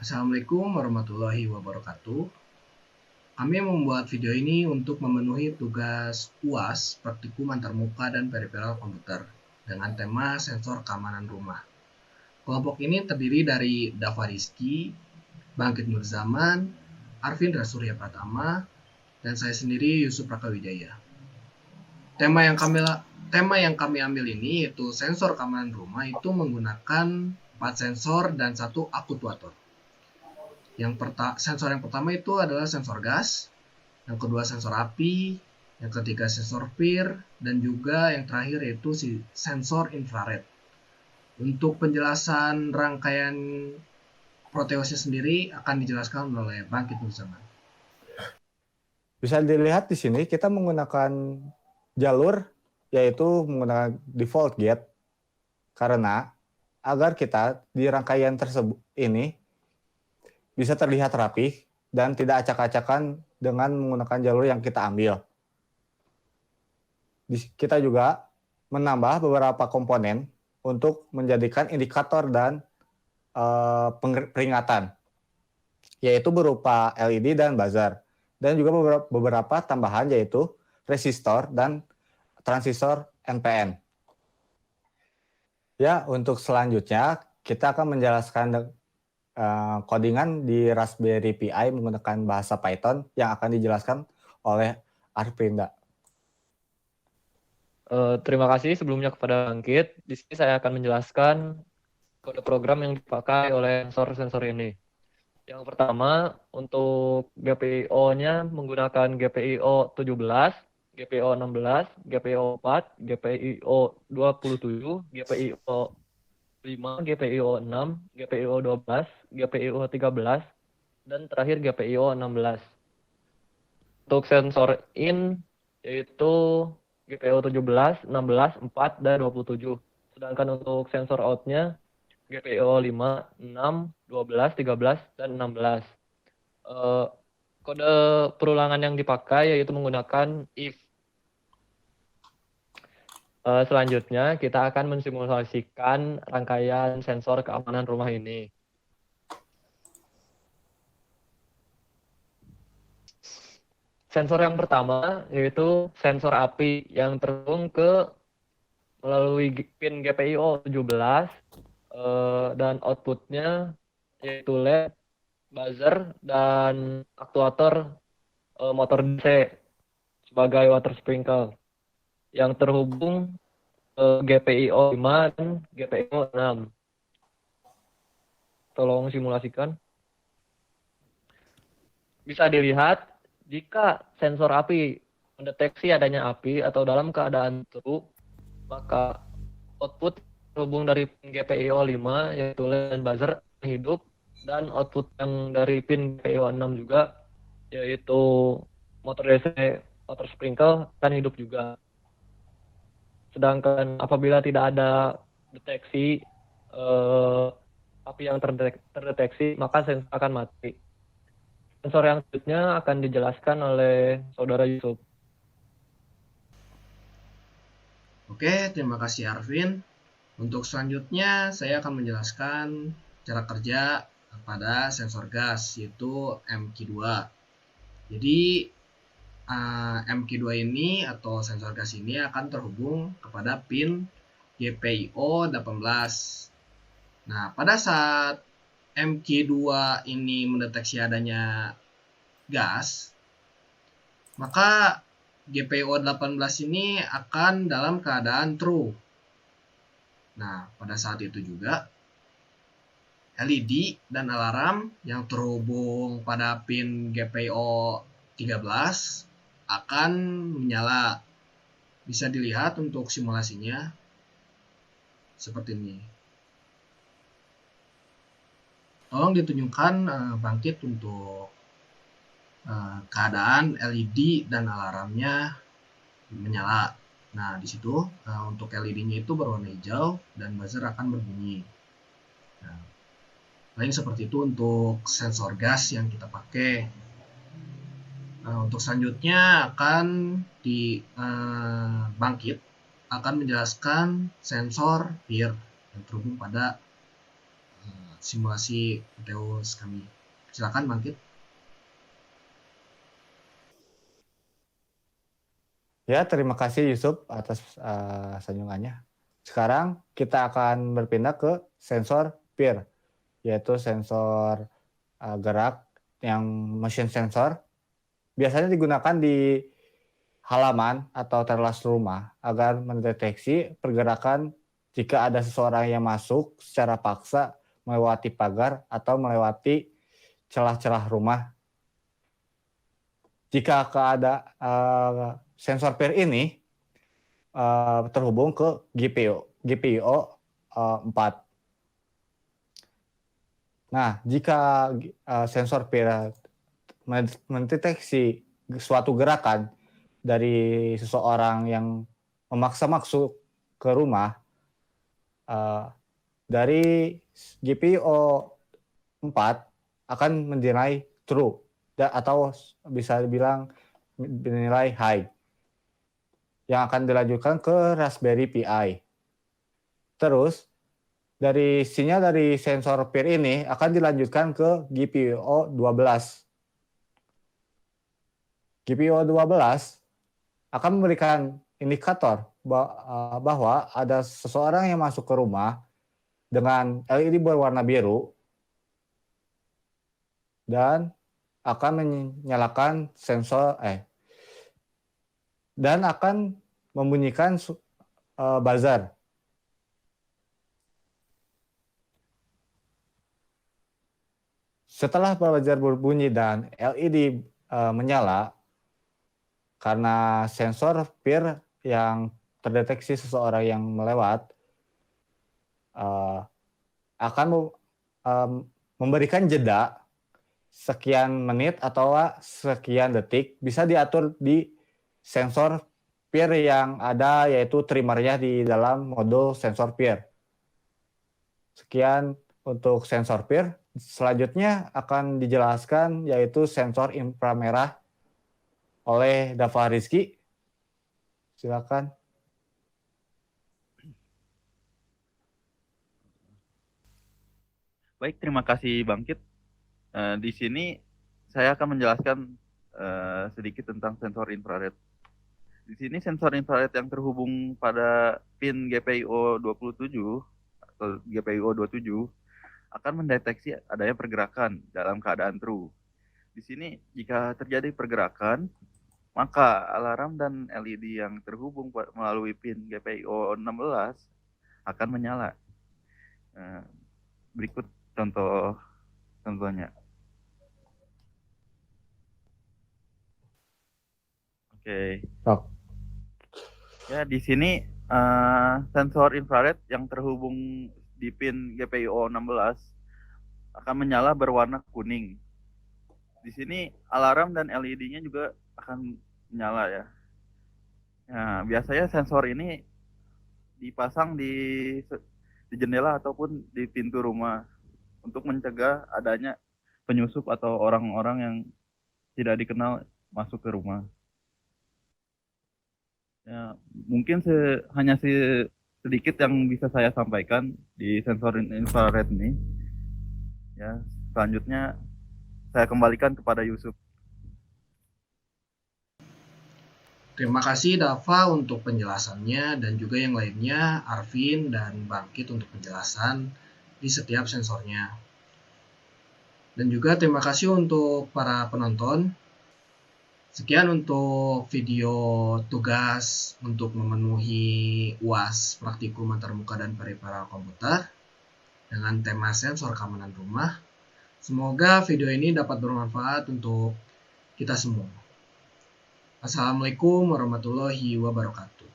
Assalamualaikum warahmatullahi wabarakatuh. Kami membuat video ini untuk memenuhi tugas UAS Praktikum Antarmuka dan Peripheral Komputer dengan tema sensor keamanan rumah. Kelompok ini terdiri dari Dava Rizky, Bangkit Nurzaman, Arvin Rasurya Pratama, dan saya sendiri Yusuf Rakawijaya. Tema yang kami ambil ini yaitu sensor keamanan rumah itu menggunakan 4 sensor dan 1 aktuator. Sensor yang pertama itu adalah sensor gas, yang kedua sensor api, yang ketiga sensor PIR, dan juga yang terakhir yaitu sensor infrared. Untuk penjelasan rangkaian Proteusnya sendiri akan dijelaskan oleh Bangkit Nurzaman. Bisa dilihat di sini kita menggunakan jalur yaitu menggunakan default gate karena agar kita di rangkaian tersebut ini bisa terlihat rapi dan tidak acak-acakan dengan menggunakan jalur yang kita ambil. Kita juga menambah beberapa komponen untuk menjadikan indikator dan peringatan, yaitu berupa LED dan buzzer, dan juga beberapa tambahan yaitu resistor dan transistor NPN. Ya, untuk selanjutnya kita akan menjelaskan codingan di Raspberry Pi menggunakan bahasa Python yang akan dijelaskan oleh Arvinda. Terima kasih sebelumnya kepada Bangkit. Di sini saya akan menjelaskan kode program yang dipakai oleh sensor-sensor ini. Yang pertama, untuk GPIO-nya menggunakan GPIO 17, GPIO 16, GPIO 4, GPIO 27, GPIO 5, GPIO 6, GPIO 12, GPIO 13, dan terakhir GPIO 16. Untuk sensor in yaitu GPIO 17, 16, 4, dan 27. Sedangkan untuk sensor out-nya GPIO 5, 6, 12, 13, dan 16. Kode perulangan yang dipakai yaitu menggunakan if. Selanjutnya kita akan mensimulasikan rangkaian sensor keamanan rumah ini. Sensor yang pertama yaitu sensor api yang terhubung melalui pin GPIO 17 dan outputnya yaitu LED, buzzer, dan aktuator motor DC sebagai water sprinkle yang terhubung GPIO 5 dan GPIO 6. Tolong simulasikan. Bisa dilihat jika sensor api mendeteksi adanya api atau dalam keadaan true, maka output terhubung dari pin GPIO 5 yaitu LED dan buzzer hidup, dan output yang dari pin GPIO 6 juga yaitu motor DC water sprinkle akan hidup juga. Sedangkan apabila tidak ada deteksi api yang terdeteksi, maka sensor akan mati. Sensor yang selanjutnya akan dijelaskan oleh Saudara Yusuf. Oke, terima kasih Arvin. Untuk selanjutnya saya akan menjelaskan cara kerja pada sensor gas yaitu MQ2. Jadi MQ2 ini atau sensor gas ini akan terhubung kepada pin GPIO 18. Nah, pada saat MQ2 ini mendeteksi adanya gas, maka GPIO 18 ini akan dalam keadaan true. Nah, pada saat itu juga LED dan alarm yang terhubung pada pin GPIO 13 akan menyala. Bisa dilihat untuk simulasinya seperti ini. Tolong ditunjukkan Bangkit untuk keadaan LED dan alarmnya menyala. Nah, di situ untuk LED-nya itu berwarna hijau dan buzzer akan berbunyi. Nah, lain seperti itu untuk sensor gas yang kita pakai. Untuk selanjutnya akan Bangkit akan menjelaskan sensor PIR yang terhubung pada simulasi UTS kami. Silakan Bangkit. Ya, terima kasih Yusuf atas sanjungannya. Sekarang kita akan berpindah ke sensor peer, yaitu sensor gerak yang motion sensor. Biasanya digunakan di halaman atau teras rumah agar mendeteksi pergerakan jika ada seseorang yang masuk secara paksa melewati pagar atau melewati celah-celah rumah. Jika sensor peer ini terhubung ke GPIO 4. Nah, jika sensor peer mendeteksi suatu gerakan dari seseorang yang memaksa masuk ke rumah, dari GPIO 4 akan menilai true atau bisa dibilang dinilai high, yang akan dilanjutkan ke Raspberry Pi. Terus dari sinyal dari sensor peer ini akan dilanjutkan ke GPIO 12. GPIO 12 akan memberikan indikator bahwa ada seseorang yang masuk ke rumah dengan LED berwarna biru dan akan menyalakan sensor dan akan membunyikan buzzer. Setelah buzzer berbunyi dan LED menyala, karena sensor peer yang terdeteksi seseorang yang melewat akan memberikan jeda sekian menit atau sekian detik, bisa diatur di sensor peer yang ada, yaitu trimmernya di dalam modul sensor peer. Sekian untuk sensor peer. Selanjutnya akan dijelaskan yaitu sensor inframerah oleh Dava Rizky. Silakan. Baik, terima kasih Bangkit. Di sini saya akan menjelaskan sedikit tentang sensor infrared. Di sini sensor infrared yang terhubung pada pin GPIO 27 atau GPIO 27 akan mendeteksi adanya pergerakan dalam keadaan true. Di sini jika terjadi pergerakan, maka alarm dan LED yang terhubung melalui pin GPIO 16 akan menyala. Berikut contohnya. Oke. Ya, di sini sensor infrared yang terhubung di pin GPIO 16 akan menyala berwarna kuning. Di sini alarm dan LED-nya juga akan menyala ya. Nah, biasanya sensor ini dipasang di jendela ataupun di pintu rumah untuk mencegah adanya penyusup atau orang-orang yang tidak dikenal masuk ke rumah. Ya, mungkin hanya sedikit yang bisa saya sampaikan di sensor infrared ini. Ya, selanjutnya saya kembalikan kepada Yusuf. Terima kasih Dava untuk penjelasannya dan juga yang lainnya Arvin dan Bangkit untuk penjelasan di setiap sensornya. Dan juga terima kasih untuk para penonton. Sekian untuk video tugas untuk memenuhi UAS praktikum antarmuka dan peripheral komputer dengan tema sensor keamanan rumah. Semoga video ini dapat bermanfaat untuk kita semua. Assalamualaikum warahmatullahi wabarakatuh.